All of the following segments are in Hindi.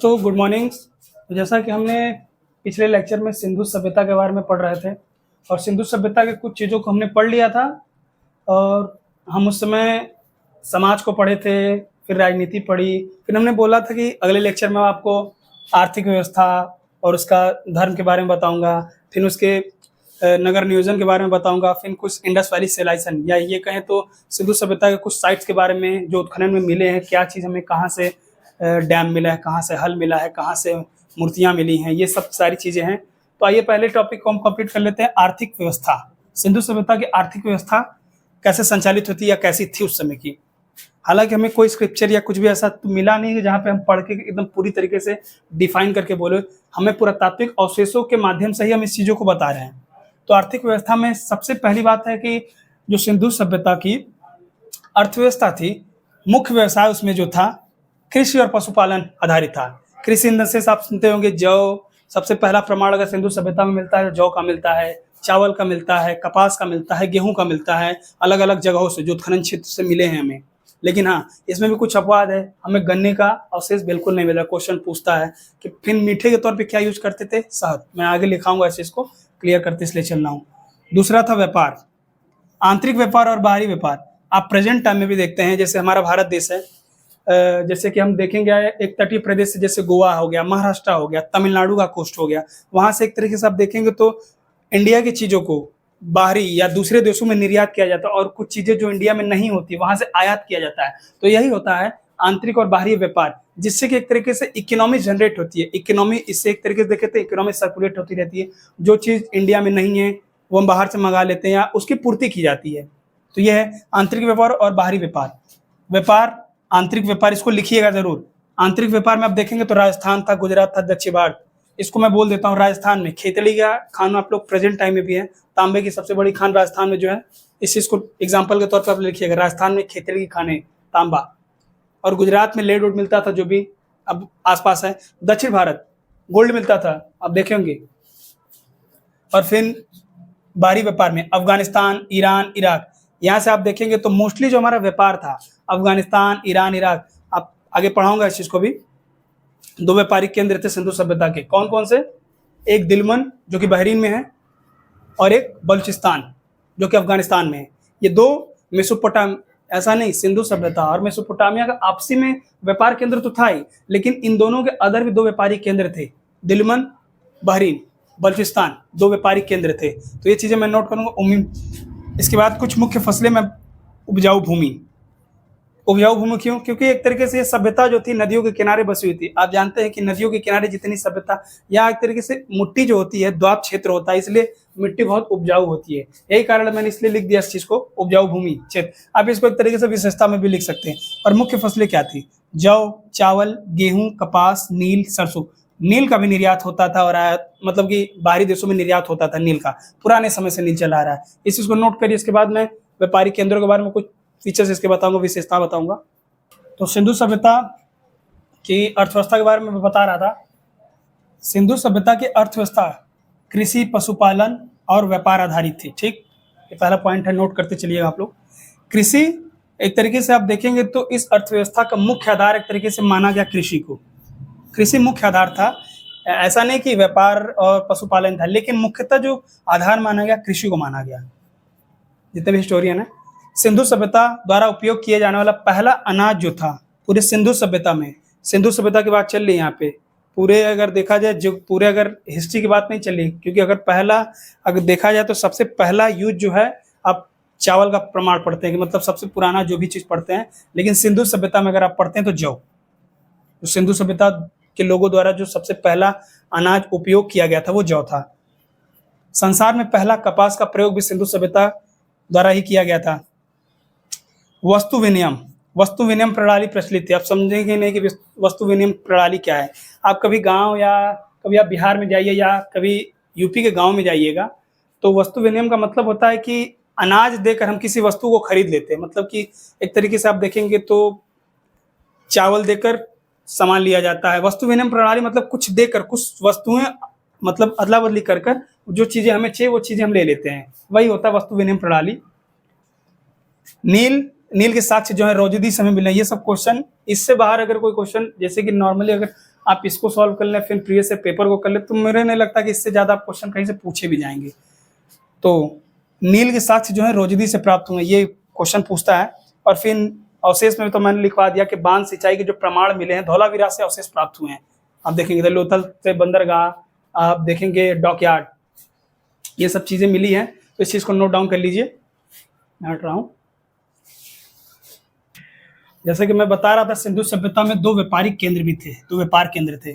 तो गुड मॉर्निंग। जैसा कि हमने पिछले लेक्चर में सिंधु सभ्यता के बारे में पढ़ रहे थे और सिंधु सभ्यता के कुछ चीज़ों को हमने पढ़ लिया था और हम उस समय समाज को पढ़े थे, फिर राजनीति पढ़ी, फिर हमने बोला था कि अगले लेक्चर में आपको आर्थिक व्यवस्था और उसका धर्म के बारे में बताऊंगा, फिर उसके नगर नियोजन के बारे में बताऊंगा, फिर कुछ इंडस वैली सिविलाइजेशन या ये कहें तो सिंधु सभ्यता के कुछ साइट्स के बारे में जो उत्खनन में मिले हैं, क्या चीज़ हमें कहाँ से डैम मिला है, कहाँ से हल मिला है, कहाँ से मूर्तियाँ मिली हैं, ये सब सारी चीज़ें हैं। तो आइए पहले टॉपिक को हम कंप्लीट कर लेते हैं, आर्थिक व्यवस्था। सिंधु सभ्यता की आर्थिक व्यवस्था कैसे संचालित होती है या कैसी थी उस समय की। हालांकि हमें कोई स्क्रिप्चर या कुछ भी ऐसा तो मिला नहीं है जहाँ पे हम पढ़ के एकदम पूरी तरीके से डिफाइन करके बोले, हमें पुरातात्विक अवशेषों के माध्यम से ही हम इस चीज़ों को बता रहे हैं। तो आर्थिक व्यवस्था में सबसे पहली बात है कि जो सिंधु सभ्यता की अर्थव्यवस्था थी, मुख्य व्यवसाय उसमें जो था कृषि और पशुपालन आधारित था। कृषि इन से आप सुनते होंगे जौ, सबसे पहला प्रमाण अगर सिंधु सभ्यता में मिलता है जौ का मिलता है, चावल का मिलता है, कपास का मिलता है, गेहूं का मिलता है, अलग अलग जगहों से जो उत्खनन क्षेत्र से मिले हैं हमें। लेकिन हाँ, इसमें भी कुछ अपवाद है, हमें गन्ने का अवशेष बिल्कुल नहीं मिला। क्वेश्चन पूछता है कि फिर मीठे के तौर पे क्या यूज करते थे, शहद। मैं आगे लिखाऊंगा ऐसे, इसको क्लियर करते इसलिए चल रहा हूँ। दूसरा था व्यापार, आंतरिक व्यापार और बाहरी व्यापार। आप प्रेजेंट टाइम में भी देखते हैं, जैसे हमारा भारत देश है, जैसे कि हम देखेंगे एक तटीय प्रदेश से, जैसे गोवा हो गया, महाराष्ट्र हो गया, तमिलनाडु का कोस्ट हो गया, वहां से एक तरीके से आप देखेंगे तो इंडिया की चीजों को बाहरी या दूसरे देशों में निर्यात किया जाता है और कुछ चीजें जो इंडिया में नहीं होती वहां से आयात किया जाता है। तो यही होता है आंतरिक और बाहरी व्यापार, जिससे कि एक तरीके से इकोनॉमी जनरेट होती है। इकोनॉमी इससे एक तरीके से देखे तो इकोनॉमी सर्कुलेट होती रहती है। जो चीज इंडिया में नहीं है वो हम बाहर से मंगा लेते हैं या उसकी पूर्ति की जाती है। तो यह है आंतरिक व्यापार और बाहरी व्यापार। व्यापार, आंतरिक व्यापार, इसको लिखिएगा जरूर। आंतरिक व्यापार में आप देखेंगे तो राजस्थान था, गुजरात था, दक्षिण भारत। इसको मैं बोल देता हूँ, राजस्थान में खेतड़ी का खान आप लोग प्रेजेंट टाइम में भी है, तांबे की सबसे बड़ी खान राजस्थान में जो है, इस चीज को एग्जाम्पल के तौर पर आप लिखिएगा। राजस्थान में खेतड़ी की खान है तांबा, और गुजरात में लेड वुड मिलता था जो भी अब आसपास है। दक्षिण भारत गोल्ड मिलता था, आप देखेंगे। और फिर बाहरी व्यापार में अफगानिस्तान, ईरान, इराक, यहाँ से आप देखेंगे तो मोस्टली जो हमारा व्यापार था अफगानिस्तान, ईरान, इराक। आप आगे पढ़ाऊंगा इस चीज को भी। दो व्यापारिक केंद्र थे सिंधु सभ्यता के, कौन कौन से? एक दिलमन जो कि बहरीन में है और एक बलूचिस्तान जो कि अफगानिस्तान में है। ये दो मेसोपोटाम, ऐसा नहीं, सिंधु सभ्यता और मेसोपोटामिया का आपसी में व्यापार केंद्र तो था ही, लेकिन इन दोनों के अदर भी दो व्यापारिक केंद्र थे। दिलमन, बहरीन, बलूचिस्तान, दो व्यापारिक केंद्र थे। तो ये चीजें मैं नोट करूंगा। इसके बाद कुछ मुख्य फसलें में उपजाऊ भूमि। उपजाऊ भूमि क्यों? क्योंकि एक तरीके से ये सभ्यता जो थी नदियों के किनारे बसी हुई थी। आप जानते हैं कि नदियों के किनारे जितनी सभ्यता, या एक तरीके से मिट्टी जो होती है द्वाब क्षेत्र होता है, इसलिए मिट्टी बहुत उपजाऊ होती है। यही कारण मैंने इसलिए लिख दिया इस चीज को, उपजाऊ भूमि क्षेत्र। आप इसको एक तरीके से विशेषता में भी लिख सकते हैं। और मुख्य फसलें क्या थी? जौ, चावल, गेहूं, कपास, नील, सरसों। नील का भी निर्यात होता था और मतलब कि बाहरी देशों में निर्यात होता था नील का, पुराने समय से नील चला आ रहा है। इस चीज को नोट करिए। इसके बाद मैं व्यापारिक केंद्रों के बारे में कुछ फीचर्स इसके बताऊंगा, विशेषता बताऊंगा। तो सिंधु सभ्यता की अर्थव्यवस्था के बारे में मैं बता रहा था। सिंधु सभ्यता की अर्थव्यवस्था कृषि, पशुपालन और व्यापार आधारित थी। ठीक, ये पहला पॉइंट है, नोट करते चलिएगा आप लोग। कृषि, एक तरीके से आप देखेंगे तो इस अर्थव्यवस्था का मुख्य आधार एक तरीके से माना गया कृषि को। कृषि मुख्य आधार था, ऐसा नहीं कि व्यापार और पशुपालन था, लेकिन मुख्यतः जो आधार माना गया कृषि को माना गया। जितने भी हिस्टोरियन है, सिंधु सभ्यता द्वारा उपयोग किया जाने वाला पहला अनाज जो था पूरे सिंधु सभ्यता में, सिंधु सभ्यता की बात चल रही है यहाँ पे, पूरे अगर देखा जाए, जो पूरे अगर हिस्ट्री की बात नहीं चल रही, क्योंकि अगर देखा जाए तो सबसे पहला यूज जो है, आप चावल का प्रमाण पढ़ते हैं कि मतलब सबसे पुराना जो भी चीज पढ़ते हैं, लेकिन सिंधु सभ्यता में अगर आप पढ़ते हैं तो जौ, तो सिंधु सभ्यता के लोगों द्वारा जो सबसे पहला अनाज उपयोग किया गया था वो जौ था। संसार में पहला कपास का प्रयोग भी सिंधु सभ्यता द्वारा ही किया गया था। वस्तु विनिमय, वस्तु विनिमय प्रणाली प्रचलित थी। आप समझेंगे नहीं कि वस्तु विनिमय प्रणाली क्या है। आप कभी गांव या कभी आप बिहार में जाइए या कभी यूपी के गांव में जाइएगा, तो वस्तु विनिमय का मतलब होता है कि अनाज देकर हम किसी वस्तु को खरीद लेते हैं। मतलब कि एक तरीके से आप देखेंगे तो चावल देकर सामान लिया जाता है। वस्तु विनिमय प्रणाली मतलब कुछ देकर, कुछ वस्तुएं मतलब अदला बदली कर कर जो चीजें हमें चाहिए वो चीजें हम ले लेते हैं, वही होता है वस्तु विनिमय प्रणाली। नील, नील के साक्ष्य जो है रौजदी समय मिले। ये सब क्वेश्चन, इससे बाहर अगर कोई क्वेश्चन, जैसे कि नॉर्मली अगर आप इसको सॉल्व कर लें, फिर प्रीवियस से पेपर को कर लें, तो मेरे नहीं लगता कि इससे ज़्यादा क्वेश्चन कहीं से पूछे भी जाएंगे। तो नील के साक्ष्य जो है रोजदी से प्राप्त हुए, ये क्वेश्चन पूछता है। और फिर अवशेष में तो मैंने लिखवा दिया कि बांध सिंचाई के जो प्रमाण मिले हैं धौलावीरा से अवशेष प्राप्त हुए हैं। आप देखेंगे लोथल से बंदरगाह, आप देखेंगे डॉकयार्ड, ये सब चीज़ें मिली हैं। तो इस चीज़ को नोट डाउन कर लीजिए, मैं हट रहा हूँ। जैसे कि मैं बता रहा था, सिंधु सभ्यता में 2 व्यापारिक केंद्र भी थे, 2 व्यापार केंद्र थे,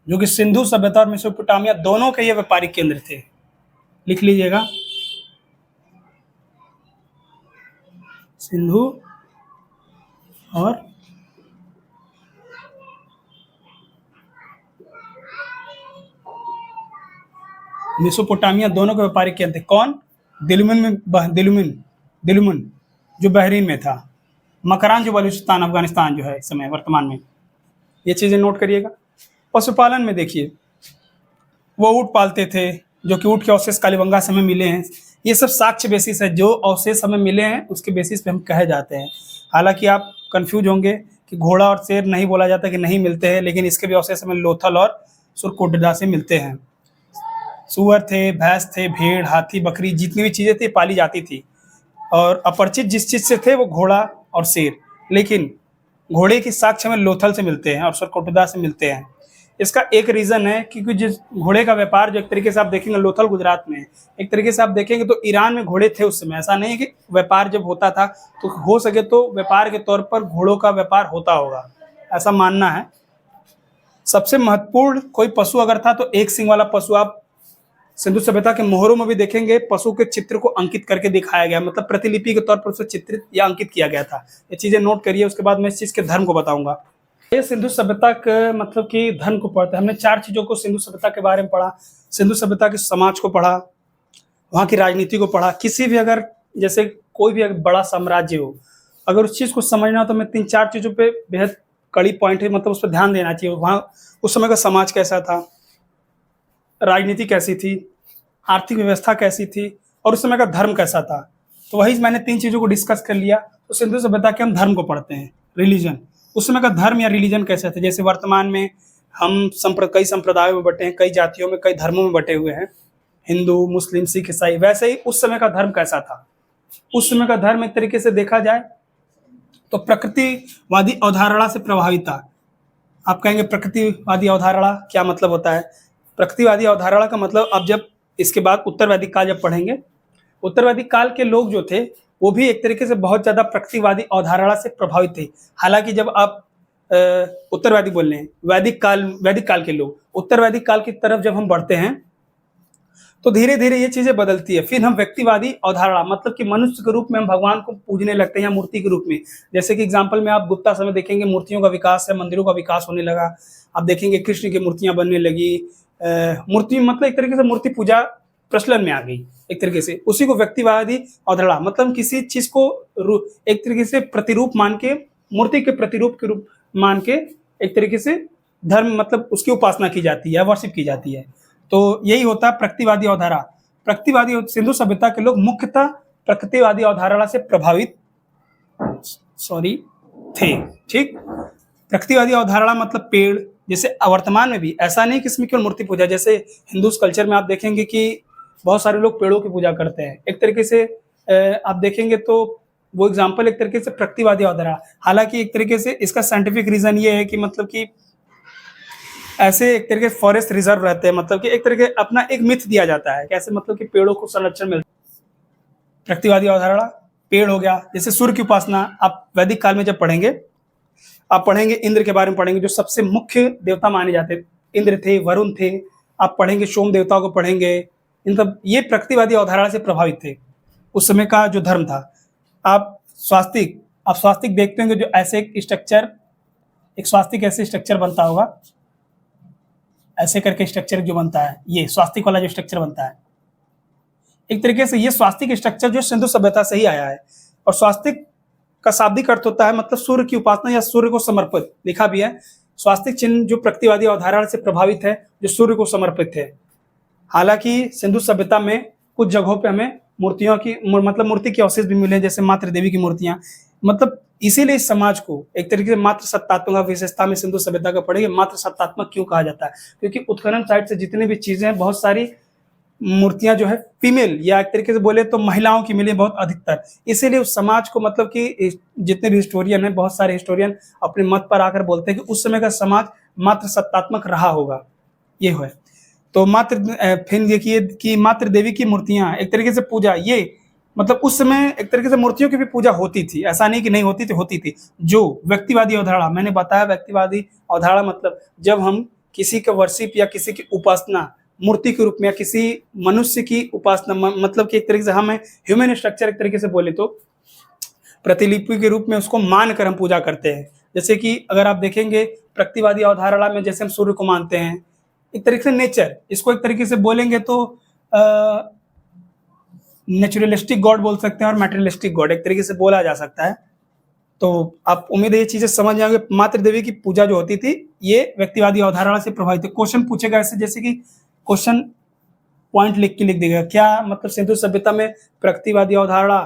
जो कि सिंधु सभ्यता और मेसोपोटामिया दोनों के ये व्यापारिक केंद्र थे। लिख लीजिएगा, सिंधु और मेसोपोटामिया दोनों के व्यापारिक केंद्र थे। कौन? दिलुमन जो बहरीन में था, मकरान जो बलूचिस्तान अफगानिस्तान जो है इस समय वर्तमान में। ये चीज़ें नोट करिएगा। पशुपालन में देखिए, वो ऊँट पालते थे, जो कि ऊँट के अवशेष कालीबंगा से हमें मिले हैं। ये सब साक्ष्य बेसिस है, जो अवशेष हमें मिले हैं उसके बेसिस पे हम कहे जाते हैं। हालांकि आप कंफ्यूज होंगे कि घोड़ा और शेर नहीं बोला जाता कि नहीं मिलते हैं, लेकिन इसके भी अवशेष हमें लोथल और सुरकोटडा से मिलते हैं। सुअर थे, भैंस थे, भेड़, हाथी, बकरी, जितनी भी चीज़ें थी पाली जाती थी। और अपरिचित जिस चीज़ से थे वो घोड़ा और शेर, लेकिन घोड़े की साक्ष्य हमें लोथल से मिलते हैं और सुरकोटडा से मिलते हैं। इसका एक रीज़न है क्योंकि जिस घोड़े का व्यापार जो एक तरीके से आप देखेंगे लोथल गुजरात में, एक तरीके से आप देखेंगे तो ईरान में घोड़े थे उस समय। ऐसा नहीं है कि व्यापार जब होता था तो हो सके तो व्यापार के तौर पर घोड़ों का व्यापार होता होगा, ऐसा मानना है। सबसे महत्वपूर्ण कोई पशु अगर था तो एक सिंग वाला पशु आप सिंधु सभ्यता के मोहरों में भी देखेंगे, पशु के चित्र को अंकित करके दिखाया गया, मतलब प्रतिलिपि के तौर पर उसे चित्रित या अंकित किया गया था। ये चीज़ें नोट करिए, उसके बाद मैं इस चीज़ के धर्म को बताऊंगा। ये सिंधु सभ्यता के मतलब कि धर्म को पढ़ते हैं। हमने 4 चीज़ों को सिंधु सभ्यता के बारे में पढ़ा। सिंधु सभ्यता के समाज को पढ़ा, वहाँ की राजनीति को पढ़ा। किसी भी अगर जैसे कोई भी अगर बड़ा साम्राज्य हो, अगर उस चीज़ को समझना हो तो मैं 3-4 चीज़ों पे बेहद कड़ी पॉइंट है, मतलब उस पर ध्यान देना चाहिए। वहाँ उस समय का समाज कैसा था, राजनीति कैसी थी, आर्थिक व्यवस्था कैसी थी, और उस समय का धर्म कैसा था। तो वही मैंने 3 चीज़ों को डिस्कस कर लिया। तो सिंधु सभ्यता के हम धर्म को पढ़ते हैं, रिलीजन। उस समय का धर्म या रिलीजन कैसे थे, जैसे वर्तमान में हम कई संप्रदायों में बटे हैं, कई जातियों में, कई धर्मों में बटे हुए हैं, हिंदू, मुस्लिम, सिख, ईसाई। वैसे ही उस समय का धर्म कैसा था। उस समय का धर्म एक तरीके से देखा जाए तो प्रकृतिवादी अवधारणा से प्रभावित था। आप कहेंगे प्रकृतिवादी अवधारणा क्या मतलब होता है? प्रकृतिवादी अवधारणा का मतलब, अब जब इसके बाद उत्तरवैदिक काल जब पढ़ेंगे, उत्तरवैदिक काल के लोग जो थे वो भी एक तरीके से बहुत ज़्यादा प्रकृतिवादी अवधारणा से प्रभावित थे। हालांकि जब आप उत्तरवैदिक बोल रहे हैं, वैदिक काल के लोग, उत्तरवैदिक काल की तरफ जब हम बढ़ते हैं तो धीरे धीरे ये चीज़ें बदलती है। फिर हम व्यक्तिवादी अवधारणा, मतलब कि मनुष्य के रूप में हम भगवान को पूजने लगते हैं या मूर्ति के रूप में। जैसे कि एग्जाम्पल में आप गुप्ता समय देखेंगे मूर्तियों का विकास है, मंदिरों का विकास होने लगा। आप देखेंगे कृष्ण की मूर्तियाँ बनने लगी। मूर्ति मतलब एक तरीके से मूर्ति पूजा प्रचलन में आ गई एक तरीके से। उसी को व्यक्तिवादी अवधारणा, मतलब किसी चीज़ को एक तरीके से प्रतिरूप मान के, मूर्ति के प्रतिरूप के रूप मान के एक तरीके से धर्म, मतलब उसकी उपासना की जाती है, वर्शिप की जाती है। तो यही होता है प्रकृतिवादी अवधारणा। प्रकृतिवादी सिंधु सभ्यता के लोग मुख्यतः प्रकृतिवादी अवधारणा से प्रभावित थे। ठीक, प्रकृतिवादी अवधारणा मतलब पेड़, जैसे वर्तमान में भी ऐसा नहीं कि इसमें केवल मूर्ति पूजा। जैसे हिंदू कल्चर में आप देखेंगे कि बहुत सारे लोग पेड़ों की पूजा करते हैं। एक तरीके से आप देखेंगे तो वो एग्जाम्पल एक तरीके से प्रकृतिवादी अवधारणा। हालांकि एक तरीके से इसका साइंटिफिक रीजन ये है कि मतलब कि ऐसे एक तरीके फॉरेस्ट रिजर्व रहते हैं, मतलब कि एक तरीके अपना एक मिथ दिया जाता है कैसे, मतलब कि पेड़ों को संरक्षण मिलता है। प्रकृतिवादी अवधारणा पेड़ हो गया। जैसे सूर्य की उपासना आप वैदिक काल में जब पढ़ेंगे, आप पढ़ेंगे इंद्र के बारे में पढ़ेंगे, जो सबसे मुख्य देवता माने जाते हैं। इंद्र थे, वरुण थे, आप पढ़ेंगे सोम देवता को पढ़ेंगे। इन सब ये प्रकृतिवादी अवधारणा से प्रभावित थे। उस समय का जो धर्म था। आप स्वास्तिक देखते होंगे, जो ऐसे एक स्वास्तिक ऐसे स्ट्रक्चर बनता होगा, ऐसे करके स्ट्रक्चर जो बनता है, ये स्वास्तिक वाला जो स्ट्रक्चर बनता है, एक तरीके से ये स्वास्तिक स्ट्रक्चर जो सिंधु सभ्यता से ही आया है। और स्वास्तिक का शाब्दिक अर्थ होता है मतलब सूर्य की उपासना या सूर्य को समर्पित। लिखा भी है स्वास्तिक चिन्ह जो प्रकृतिवादी अवधारणा से प्रभावित है, जो सूर्य को समर्पित है। हालांकि सिंधु सभ्यता में कुछ जगहों पे हमें मूर्तियों की मतलब मूर्ति के अवशेष भी मिले, जैसे मातृ देवी की मूर्तियां। मतलब इसीलिए इस समाज को एक तरीके से मात्र सत्तात्मक विशेषता में सिंधु सभ्यता का पढ़ेंगे। मात्र सत्तात्मक क्यों कहा जाता है? क्योंकि उत्खनन साइट से जितनी भी चीजें हैं, बहुत सारी मूर्तियां जो है फीमेल या एक तरीके से बोले तो महिलाओं की मिली बहुत अधिकतर। इसीलिए उस समाज को मतलब कि जितने भी हिस्टोरियन हैं, बहुत सारे हिस्टोरियन अपने मत पर आकर बोलते हैं कि उस समय का समाज मात्र सत्तात्मक रहा होगा, ये है। तो मात्र फिर देखिए कि मात्र देवी की मूर्तियां एक तरीके से पूजा, ये मतलब उस समय एक तरीके से मूर्तियों की भी पूजा होती थी, ऐसा नहीं कि नहीं होती थी, होती थी। जो व्यक्तिवादी अवधारणा मैंने बताया, व्यक्तिवादी अवधारणा मतलब जब हम किसी का वर्शिप या किसी की उपासना मूर्ति के रूप में या किसी मनुष्य की उपासना मतलब कि एक तरीके से हम ह्यूमन स्ट्रक्चर एक तरीके से बोले तो प्रतिलिपि के रूप में उसको मानकर हम पूजा करते हैं। जैसे कि अगर आप देखेंगे प्रकृतिवादी अवधारणा में जैसे हम सूर्य को मानते हैं, एक तरीके से नेचर, इसको एक तरीके से बोलेंगे तो नेचुरलिस्टिक गॉड बोल सकते हैं और मैटेरियलिस्टिक गॉड एक तरीके से बोला जा सकता है। तो आप उम्मीद है ये चीजें समझ जाओगे। मातृ देवी की पूजा जो होती थी ये व्यक्तिवादी अवधारणा से प्रभावित है। क्वेश्चन पूछेगा ऐसे, जैसे कि क्वेश्चन पॉइंट लिख के लिख देगा क्या मतलब सिंधु सभ्यता में प्रकृतिवादी अवधारणा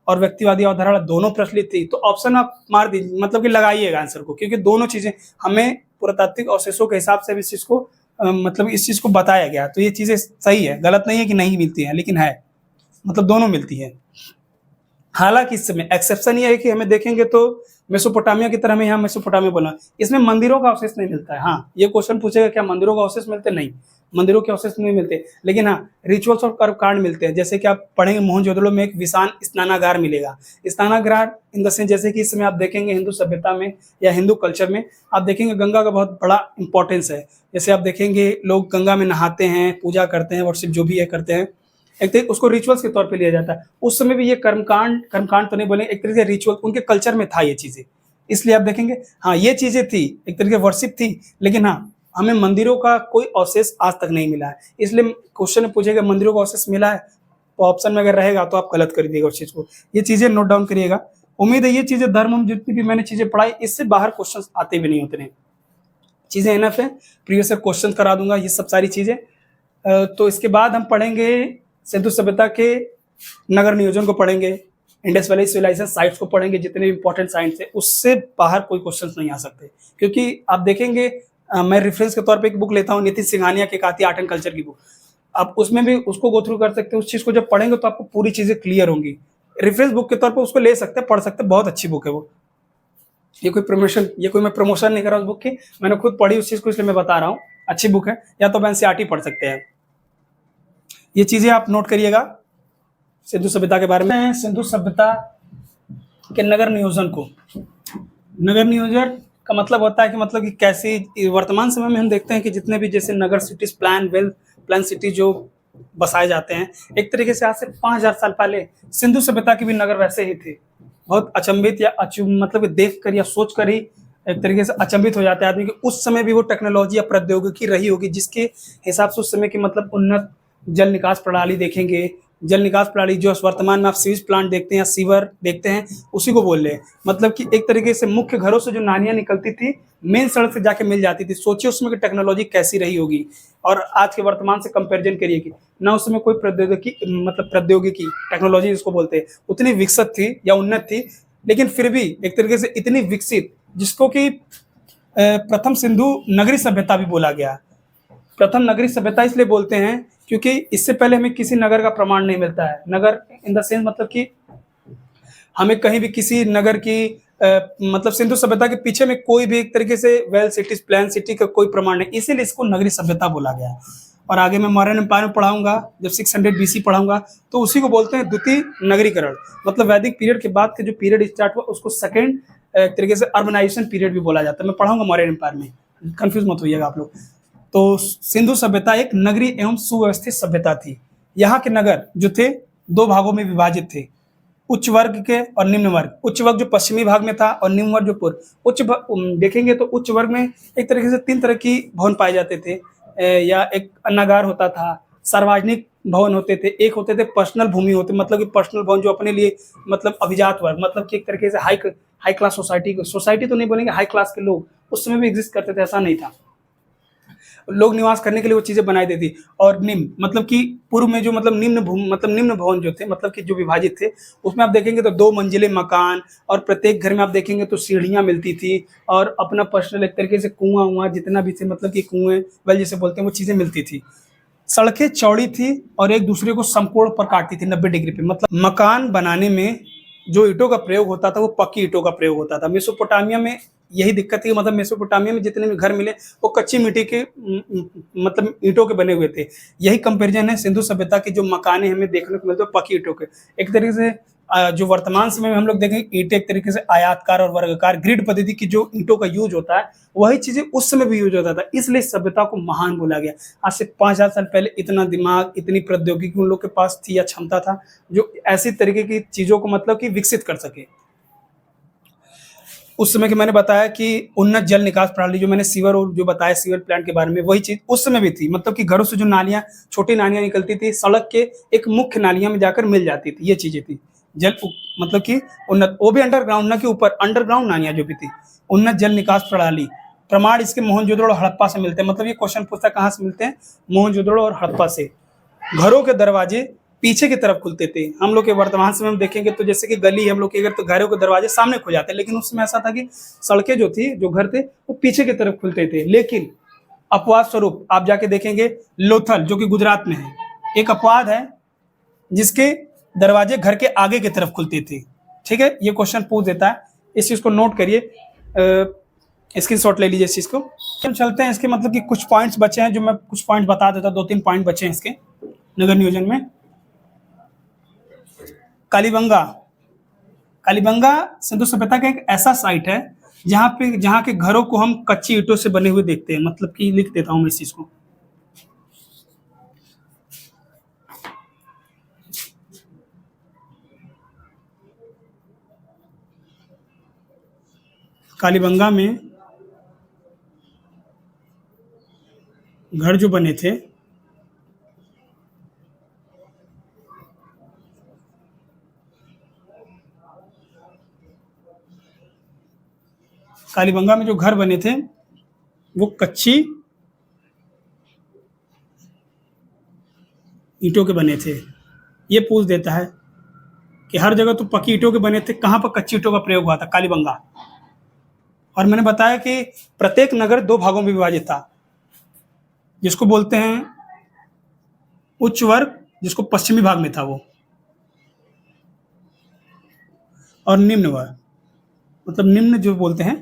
और व्यक्तिवादी अवधारणा दोनों प्रचलित थी, तो ऑप्शन आप मार दीजिए, मतलब कि लगाइएगा आंसर को, क्योंकि दोनों चीजें हमें पुरातात्विक अवशेषों के हिसाब से इस चीज को मतलब इस चीज को बताया गया। तो ये चीजें सही है, गलत नहीं है कि नहीं मिलती है, लेकिन है मतलब दोनों मिलती है। हालांकि इस समय एक्सेप्शन ये है कि हमें देखेंगे तो मेसोपोटामिया की तरह हमें यहाँ मेसोपोटामिया बोला, इसमें मंदिरों का अवशेष नहीं मिलता है। हाँ, ये क्वेश्चन पूछेगा क्या मंदिरों का अवशेष मिलते? नहीं, मंदिरों के अवशेष नहीं मिलते, लेकिन हाँ रिचुअल्स और कर्मकांड मिलते हैं। जैसे कि आप पढ़ेंगे मोहनजोदड़ो में एक विशाल स्नानागार मिलेगा। स्नानागार इन द सेंस जैसे कि इस समय आप देखेंगे हिंदू सभ्यता में या हिंदू कल्चर में आप देखेंगे गंगा का बहुत बड़ा इंपॉर्टेंस है। जैसे आप देखेंगे लोग गंगा में नहाते हैं, पूजा करते हैं, वर्शिप जो भी है करते हैं, एक तरीके उसको रिचुअल्स के तौर पे लिया जाता है। उस समय भी ये कर्मकांड तो नहीं बोले, एक तरीके से रिचुअल उनके कल्चर में था ये चीजें, इसलिए आप देखेंगे हाँ ये चीजें थी, एक तरीके वर्शिप थी, लेकिन हाँ हमें मंदिरों का कोई अवशेष आज तक नहीं मिला है। इसलिए क्वेश्चन में पूछेगा मंदिरों का अवशेष मिला है, तो ऑप्शन में अगर रहेगा तो आप गलत कर दीजिएगा उस चीज को। ये चीजें नोट डाउन करिएगा। उम्मीद है ये चीजें धर्म जितनी भी मैंने चीजें पढ़ाई इससे बाहर क्वेश्चन आते भी नहीं होते, चीजें इनफ है। प्रीवियस क्वेश्चन करा दूंगा ये सब सारी चीजें। तो इसके बाद हम पढ़ेंगे सिंधु सभ्यता के नगर नियोजन को पढ़ेंगे, इंडस वैली सिविलाइजेशन साइट्स को पढ़ेंगे, जितने भी इंपॉर्टेंट साइट्स है उससे बाहर कोई क्वेश्चंस नहीं आ सकते। क्योंकि आप देखेंगे मैं रेफरेंस के तौर पे एक बुक लेता हूँ नितिन सिंघानिया के काती आर्ट एंड कल्चर की बुक, आप उसमें भी उसको गो थ्रू कर सकते हैं। उस चीज को जब पढ़ेंगे तो आपको पूरी चीजें क्लियर होंगी। रेफरेंस बुक के तौर पर उसको ले सकते हैं, पढ़ सकते हैं, बहुत अच्छी बुक है वो। ये कोई मैं प्रमोशन नहीं कर रहा उस बुक की, मैंने खुद पढ़ी उस चीज को, इसलिए मैं बता रहा हूँ अच्छी बुक है। या तो एनसीईआरटी पढ़ सकते हैं। ये चीजें आप नोट करिएगा सिंधु सभ्यता के बारे में। सिंधु सभ्यता के नगर नियोजन को, नगर नियोजन का मतलब होता है कि मतलब कि कैसी वर्तमान समय में हम देखते हैं कि जितने भी जैसे नगर सिटीज प्लान सिटी जो बसाए जाते हैं, एक तरीके से आज से 5000 साल पहले सिंधु सभ्यता के भी नगर वैसे ही थे। बहुत अचंभित या मतलब देख कर या सोच कर ही एक तरीके से अचंभित हो जाते हैं आदमी कि उस समय भी वो टेक्नोलॉजी या प्रौद्योगिकी रही होगी जिसके हिसाब से उस समय की मतलब उन्नत जल निकास प्रणाली देखेंगे। जल निकास प्रणाली जो वर्तमान में आप सीवेज प्लांट देखते हैं या सीवर देखते हैं उसी को बोल रहे हैं। मतलब कि एक तरीके से मुख्य घरों से जो नालियां निकलती थी मेन सड़क से जाके मिल जाती थी। सोचिए उसमें की टेक्नोलॉजी कैसी रही होगी और आज के वर्तमान से कंपेरिजन करिए कि ना उसमें कोई प्रौद्योगिकी टेक्नोलॉजी जिसको बोलते हैं उतनी विकसित थी या उन्नत थी, लेकिन फिर भी एक तरीके से इतनी विकसित जिसको कि प्रथम सिंधु नगरी सभ्यता भी बोला गया। प्रथम नगरी सभ्यता इसलिए बोलते हैं क्योंकि इससे पहले हमें किसी नगर का प्रमाण नहीं मिलता है। नगर इन द सेंस मतलब कि हमें कहीं भी किसी नगर की मतलब सिंधु सभ्यता के पीछे में कोई भी एक तरीके से वेल सिटीज प्लान सिटी का कोई प्रमाण नहीं, इसीलिए इसको नगरी सभ्यता बोला गया। और आगे मैं मौर्यन एम्पायर में पढ़ाऊंगा, जब 600 BC पढ़ाऊंगा तो उसी को बोलते हैं द्वितीय नगरीकरण। मतलब वैदिक पीरियड के बाद के जो पीरियड स्टार्ट हुआ उसको सेकेंड एक तरीके से अर्बनाइजेशन पीरियड भी बोला जाता है। मैं पढ़ाऊंगा मौर्यन एम्पायर में, कंफ्यूज मत होइएगा आप लोग। तो सिंधु सभ्यता एक नगरीय एवं सुव्यवस्थित सभ्यता थी। यहाँ के नगर जो थे दो भागों में विभाजित थे, उच्च वर्ग के और निम्न वर्ग। उच्च वर्ग जो पश्चिमी भाग में था और निम्न वर्ग जो पूर्व। देखेंगे तो उच्च वर्ग में एक तरीके से 3 तरह की भवन पाए जाते थे, या एक अन्नागार होता था, सार्वजनिक भवन होते थे, एक होते थे पर्सनल भूमि होते, मतलब कि पर्सनल भवन जो अपने लिए मतलब अभिजात वर्ग, मतलब कि एक तरीके से हाई क्लास सोसाइटी तो नहीं बोलेंगे, हाई क्लास के लोग उस समय भी एग्जिस्ट करते थे, ऐसा नहीं था। लोग निवास करने के लिए वो चीजें बनाई देती। और निम्न मतलब कि पूर्व में जो मतलब निम्न भवन जो थे, मतलब कि जो विभाजित थे, उसमें आप देखेंगे तो 2 मंजिले मकान, और प्रत्येक घर में आप देखेंगे तो सीढ़ियां मिलती थी, और अपना पर्सनल एक तरीके से कुआं जितना भी थे, मतलब कि कुएं वेल जिसे बोलते हैं, वो चीजें मिलती थी। सड़कें चौड़ी थी और एक दूसरे को समकोण पर काटती थी 90 डिग्री पे। मतलब मकान बनाने में जो ईंटों का प्रयोग होता था वो पक्की ईंटों का प्रयोग होता था। मेसोपोटामिया में यही दिक्कत थी, मतलब मेसोपोटामिया में जितने भी घर मिले वो कच्ची मिट्टी के मतलब ईंटों के बने हुए थे। यही कंपैरिजन है सिंधु सभ्यता की जो मकाने हमें देखने को मिलते हैं पक्की ईंटों के। एक तरीके से जो वर्तमान समय में हम लोग देखें ईंटें एक तरीके से आयताकार और वर्गाकार ग्रिड पद्धति की जो ईंटों का यूज होता है, वही चीजें उस समय भी यूज होता था, इसलिए सभ्यता को महान बोला गया। आज से 5000 साल पहले इतना दिमाग, इतनी प्रौद्योगिकी उन लोग के पास थी या क्षमता था जो ऐसी तरीके की चीजों को मतलब कि विकसित कर सके। उस समय के मैंने बताया कि उन्नत जल निकास प्रणाली, जो मैंने सीवर और जो बताया सीवर प्लांट के बारे में, वही चीज उस समय भी थी। मतलब कि घरों से जो नालियां, छोटी नालियां निकलती थी, सड़क के एक मुख्य नालियां में जाकर मिल जाती थी, ये चीजें थी। मतलब कि उन्नत, वो भी अंडरग्राउंड, ना कि ऊपर, अंडरग्राउंड नालियां जो भी थी। उन्नत जल निकास प्रणाली, प्रमाण इसके मोहनजोदड़ो और हड़प्पा से मिलते हैं। मतलब ये क्वेश्चन पूछता है कहाँ से मिलते हैं, मोहनजोदड़ो और हड़प्पा से। घरों के दरवाजे पीछे की तरफ खुलते थे। हम लोग के वर्तमान समय में देखेंगे तो जैसे कि गली हम लोग के अगर तो घरों के दरवाजे सामने खुल जाते हैं, लेकिन उस समय ऐसा था कि सड़कें जो थी, जो घर थे, वो पीछे की तरफ खुलते थे। लेकिन अपवाद स्वरूप आप जाके देखेंगे लोथल, जो कि गुजरात में है, एक अपवाद है जिसके दरवाजे घर के आगे की तरफ खुलते थे। ठीक है, ये क्वेश्चन पूछ देता है, इस चीज को नोट करिए, स्क्रीनशॉट ले लीजिए इस चीज को। हम चलते हैं इसके मतलब कि कुछ पॉइंट्स बचे हैं जो मैं कुछ पॉइंट बता देता, 2-3 पॉइंट बचे हैं इसके नगर नियोजन में। कालीबंगा, कालीबंगा सिंधु सभ्यता का एक ऐसा साइट है जहाँ के घरों को हम कच्ची ईंटों से बने हुए देखते हैं। मतलब कि लिख देता हूं मैं इस चीज को। कालीबंगा में घर जो बने थे, कालीबंगा में जो घर बने थे वो कच्ची ईंटों के बने थे। ये पूछ देता है कि हर जगह तो पक्की ईंटों के बने थे, कहां पर कच्ची ईंटों का प्रयोग हुआ था, कालीबंगा। और मैंने बताया कि प्रत्येक नगर 2 भागों में विभाजित था, जिसको बोलते हैं उच्च वर्ग, जिसको पश्चिमी भाग में था वो, और निम्न वर्ग, मतलब निम्न जो बोलते हैं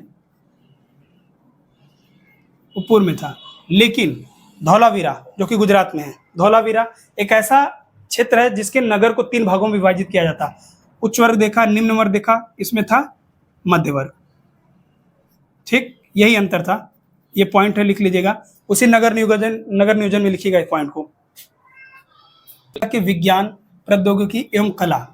वो पूर्व में था। लेकिन धौलावीरा जो कि गुजरात में है, धौलावीरा एक ऐसा क्षेत्र है जिसके नगर को 3 भागों में विभाजित किया जाता। उच्च वर्ग देखा, निम्न वर्ग देखा, इसमें था मध्य वर्ग। ठीक, यही अंतर था। ये पॉइंट है, लिख लीजिएगा। उसी नगर नियोजन में लिखिएगा इस पॉइंट को कि विज्ञान, प्रौद्योगिकी एवं कला।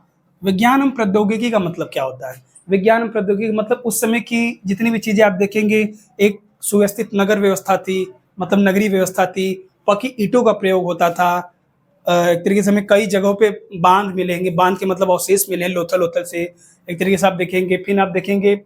विज्ञान एवं प्रौद्योगिकी का मतलब क्या होता है? विज्ञान एवं प्रौद्योगिकी मतलब उस समय की जितनी भी चीजें आप देखेंगे, एक सुव्यवस्थित नगर व्यवस्था थी, मतलब नगरीय व्यवस्था थी, पक्की ईंटों का प्रयोग होता था। एक तरीके से हमें कई जगहों पे बांध मिलेंगे, बांध के मतलब अवशेष मिले हैं लोथल से, एक तरीके से आप देखेंगे। फिर आप देखेंगे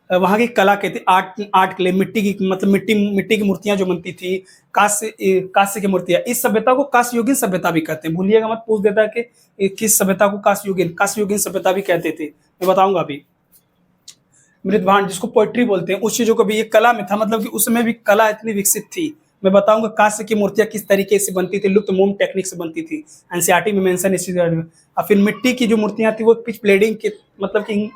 वहाँ की कला कहते आर्ट क्ले, मिट्टी की मतलब मिट्टी की मूर्तियां जो बनती थी, कांस्य की मूर्तियां। इस सभ्यता को कांस्य युगीन सभ्यता भी कहते हैं, भूलिएगा मत। पूछ देता है कि किस सभ्यता को कांस्य युगीन सभ्यता भी कहते थे, मैं बताऊंगा अभी। मृदभांड, जिसको पोएट्री बोलते हैं, उस चीजों को भी ये कला में था, मतलब कि उसमें भी कला इतनी विकसित थी। मैं बताऊंगा कांस्य की मूर्तियां किस तरीके से बनती थी, लुप्त मोम टेक्निक से बनती थी, एनसीईआरटी में मेंशन इस चीज। और फिर मिट्टी की जो मूर्तियां थी वो पिच ब्लेडिंग के, मतलब कि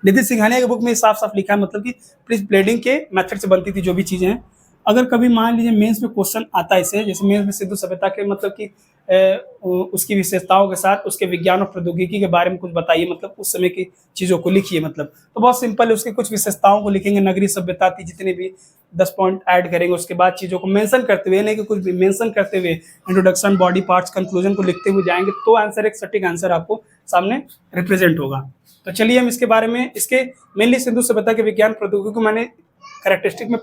निधि सिंघानिया के बुक में साफ साफ लिखा है, मतलब कि पिच ब्लेडिंग के मेथड से बनती थी जो भी चीजें हैं। अगर कभी मान लीजिए मेंस में क्वेश्चन आता है इसे, जैसे मेंस में सिंधु सभ्यता के मतलब कि उसकी विशेषताओं के साथ उसके विज्ञान और प्रौद्योगिकी के बारे में कुछ बताइए, मतलब उस समय की चीजों को लिखिए। मतलब तो बहुत सिंपल है, उसकी कुछ विशेषताओं को लिखेंगे, नगरीय सभ्यता थी, जितने भी 10 पॉइंट ऐड करेंगे, उसके बाद चीजों को मेंशन करते हुए, नहीं कि कुछ भी मेंशन करते हुए, इंट्रोडक्शन, बॉडी पार्ट्स, कंक्लूजन को लिखते हुए जाएंगे, तो आंसर एक सटीक आंसर आपको सामने रिप्रेजेंट होगा। तो चलिए हम इसके बारे में, इसके मेनली सिंधु सभ्यता के विज्ञान प्रौद्योगिकी को मैंने कैरेक्टरिस्टिक में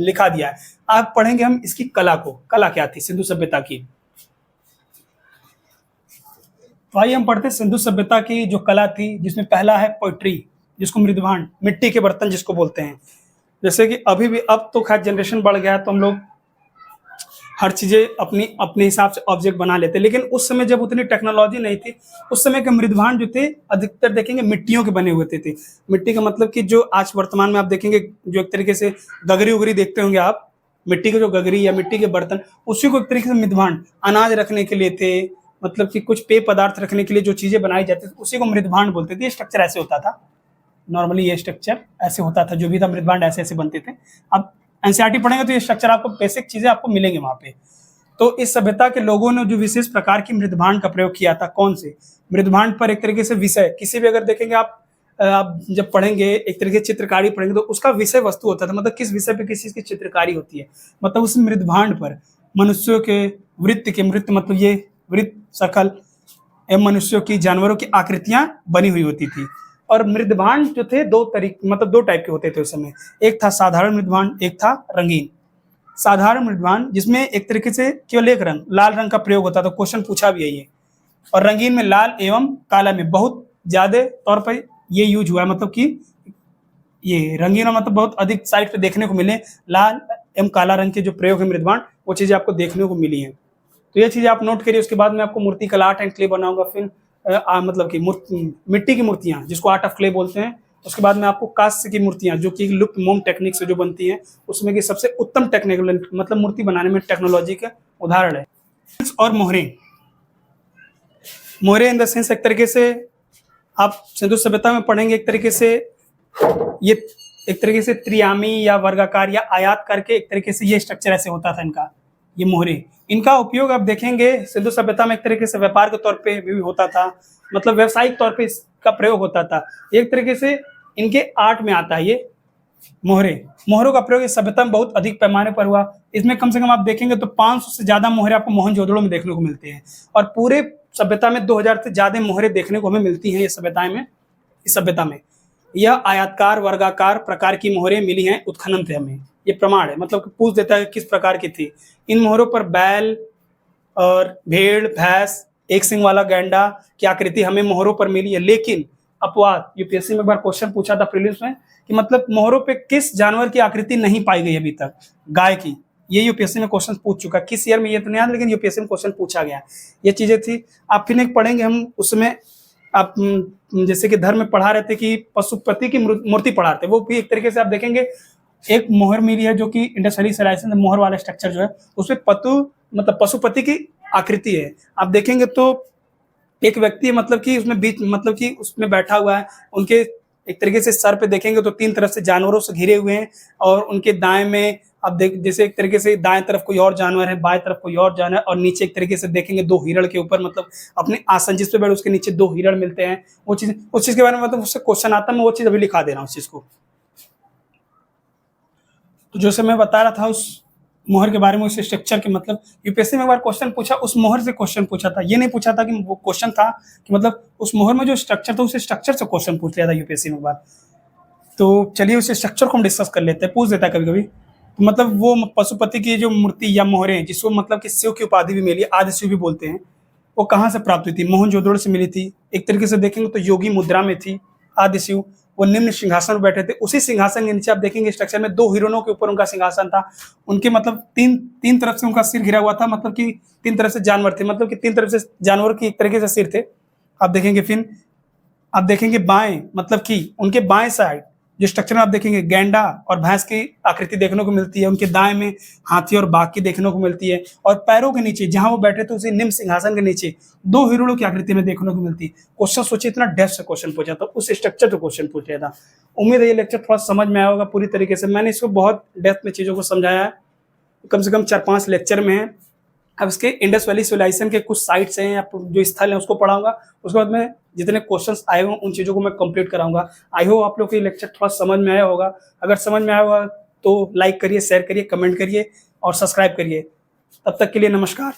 लिखा दिया है। आप पढ़ेंगे हम इसकी कला को, कला क्या थी सिंधु सभ्यता की। तो आइए हम पढ़ते हैं सिंधु सभ्यता की जो कला थी, जिसमें पहला है पोइट्री, जिसको मृदभांड, मिट्टी के बर्तन जिसको बोलते हैं। जैसे कि अभी भी, अब तो खैर जनरेशन बढ़ गया है तो हम लोग हर चीज़ें अपनी अपने हिसाब से ऑब्जेक्ट बना लेते हैं, लेकिन उस समय जब उतनी टेक्नोलॉजी नहीं थी, उस समय के मृदभांड जो थे अधिकतर देखेंगे मिट्टियों के बने हुए थे। मिट्टी का मतलब कि जो आज वर्तमान में आप देखेंगे, जो एक तरीके से गगरी उगरी देखते होंगे आप, मिट्टी के जो गगरी या मिट्टी के बर्तन, उसी को एक तरीके से मृदभांड अनाज रखने के लिए थे, मतलब कि कुछ पेय पदार्थ रखने के लिए जो चीज़ें बनाई जाती थी उसी को मृदभांड बोलते थे। ये स्ट्रक्चर ऐसे होता था, नॉर्मली ये स्ट्रक्चर ऐसे होता था, जो भी था मृदभांड ऐसे ऐसे बनते थे। अब एनसीईआरटी पढ़ेंगे तो ये स्ट्रक्चर आपको, बेसिक चीजें आपको मिलेंगे वहां पे। तो इस सभ्यता के लोगों ने जो विशेष प्रकार की मृदभांड का प्रयोग किया था, कौन से मृदभांड पर एक तरीके से विषय, किसी भी अगर देखेंगे आप जब पढ़ेंगे एक तरीके से चित्रकारी पढ़ेंगे तो उसका विषय वस्तु होता था, मतलब किस विषय पे किस चीज की चित्रकारी होती है, मतलब उस मृदभांड पर मनुष्यों के वृत्त के, वृत्त मतलब ये वृत्त शकल एवं मनुष्यों की, जानवरों की आकृतियां बनी हुई होती थी। और मृदभांड जो थे दो तरीके, मतलब दो टाइप के होते थे उस समय, एक था साधारण मृदभांड, एक था रंगीन। साधारण मृदभांड जिसमें एक तरीके से केवल एक रंग, लाल रंग का प्रयोग होता था, क्वेश्चन पूछा भी है ये। और रंगीन में लाल एवं काला में बहुत ज्यादा तौर पर ये यूज हुआ है, मतलब कि ये रंगीन मतलब बहुत अधिक साइट पे देखने को मिले, लाल एवं काला रंग के जो प्रयोग है मृदभांड, वो चीजें आपको देखने को मिली है। तो ये चीजें आप नोट करिए। उसके बाद मैं आपको मूर्ति कला, आर्ट एंड क्ले बनाऊंगा, फिर मतलब कि मिट्टी की मूर्तियां जिसको आर्ट ऑफ क्ले बोलते हैं। उसके बाद में आपको कांस्य की मूर्तियां जो कि लुप्त मोम टेक्निक से जो बनती हैं, उसमें की सबसे उत्तम टेक्निक, मतलब मूर्ति बनाने में टेक्नोलॉजी का उदाहरण है। और मोहरे, मोहरे इन द सेंस, एक तरीके से आप सिंधु सभ्यता में पढ़ेंगे, एक तरीके से ये एक तरीके से त्रियामी या वर्गाकार या आयात करके एक तरीके से ये स्ट्रक्चर ऐसे होता था इनका, ये मोहरे। इनका उपयोग आप देखेंगे सिंधु सभ्यता में एक तरीके से व्यापार के तौर पे भी होता था, मतलब व्यावसायिक तौर पे इसका प्रयोग होता था। एक तरीके से इनके आर्ट में आता है ये मोहरे। मोहरों का प्रयोग इस सभ्यता में बहुत अधिक पैमाने पर हुआ। इसमें कम से कम आप देखेंगे तो 500 से ज्यादा मोहरे आपको मोहनजोदड़ो में देखने को मिलते हैं, और पूरे सभ्यता में 2000 से ज्यादा मोहरे देखने को हमें मिलती हैं ये सभ्यताएं में। इस सभ्यता में यह आयताकार वर्गाकार प्रकार की मोहरे मिली हैं उत्खनन से हमें, ये प्रमाण है, मतलब पूछ देता है किस प्रकार की थी। इन मोहरों पर बैल और भेड़, भैंस, एक सिंग वाला गैंडा की आकृति हमें मोहरों पर मिली है। लेकिन अपवाद, यूपीएससी में एक बार क्वेश्चन पूछा था प्रीलिम्स में कि मतलब मोहरों पे किस जानवर की आकृति नहीं पाई गई अभी तक, गाय की। ये यूपीएससी में क्वेश्चन पूछ चुका, किस ईयर में ये तो नहीं याद, लेकिन यूपीएससी में क्वेश्चन पूछा गया। ये चीजें थी। आप फिर एक पढ़ेंगे हम उसमें, आप जैसे कि धर्म में पढ़ा रहे थे कि पशुपति की मूर्ति पढ़ा रहे थे, वो भी एक तरीके से आप देखेंगे एक मोहर मिली है जो कि इंडस वैली सिविलाइजेशन मोहर वाला स्ट्रक्चर जो है उसमें मतलब पशुपति की आकृति है। आप देखेंगे तो एक व्यक्ति है, मतलब कि उसमें बीच, मतलब कि उसमें बैठा हुआ है, उनके एक तरीके से सर पे देखेंगे तो 3 तरफ से जानवरों से घिरे हुए हैं, और उनके दाएं में आप देख, जैसे एक तरीके से दाएं तरफ कोई और जानवर है, बाएं तरफ कोई और जानवर है, और नीचे एक तरीके से देखेंगे 2 हिरण के ऊपर, मतलब अपने आसन जिस पे बैठे उसके नीचे 2 हिरण मिलते हैं। वो चीज, उस चीज के बारे में मतलब उससे क्वेश्चन आता है, मैं वो चीज अभी लिखा दे रहा हूँ उस चीज को। तो जैसे मैं बता रहा था उस मोहर के बारे में, उस स्ट्रक्चर के, मतलब यूपीएससी में एक बार क्वेश्चन पूछा, उस मोहर से क्वेश्चन पूछा था। ये नहीं पूछा था कि वो क्वेश्चन था कि मतलब उस मोहर में जो स्ट्रक्चर था उस स्ट्रक्चर से क्वेश्चन पूछ लिया था यूपीएससी में एक बार। तो चलिए उस स्ट्रक्चर को हम डिस्कस कर लेते हैं, पूछ देता है कभी कभी। तो मतलब वो पशुपति की जो मूर्ति या मोहरे हैं, जिसको मतलब कि शिव की उपाधि भी मिली, आदि शिव भी बोलते हैं, वो कहाँ से प्राप्त हुई थी? मोहनजोदड़ो से मिली थी। एक तरीके से देखेंगे तो योगी मुद्रा में थी आदि शिव, वो निम्न सिंहासन पर बैठे थे। उसी सिंहासन के नीचे आप देखेंगे स्ट्रक्चर में 2 हिरणों के ऊपर उनका सिंहासन था। उनके मतलब तीन तरफ से उनका सिर घिरा हुआ था, मतलब कि 3 तरफ से जानवर थे, मतलब कि 3 तरफ से जानवर की एक तरीके से सिर थे। आप देखेंगे फिर आप देखेंगे बाएं, मतलब कि उनके बाएं साइड जो स्ट्रक्चर में आप देखेंगे गैंडा और भैंस की आकृति देखने को मिलती है। उनके दाएं में हाथी और बाघ की देखने को मिलती है, और पैरों के नीचे जहां वो बैठे थे उसी निम्न सिंहासन के नीचे 2 हिरणों की आकृति में देखने को मिलती है। क्वेश्चन सोचिए, इतना डेप्थ से क्वेश्चन पूछा था, उस स्ट्रक्चर से क्वेश्चन पूछ लिया था। उम्मीद है ये लेक्चर थोड़ा समझ में आया होगा पूरी तरीके से। मैंने इसको बहुत डेप्थ में चीजों को समझाया है, कम से कम 4-5 लेक्चर में है। अब इसके इंडस वैली सिविलाइजेशन के कुछ साइट्स हैं या जो स्थल हैं उसको पढ़ाऊंगा। उसके बाद में जितने क्वेश्चंस आए हों उन चीज़ों को मैं कंप्लीट कराऊंगा। आई होप आप लोग को ये लेक्चर थोड़ा समझ में आया होगा। अगर समझ में आया होगा तो लाइक करिए, शेयर करिए, कमेंट करिए और सब्सक्राइब करिए। तब तक के लिए नमस्कार।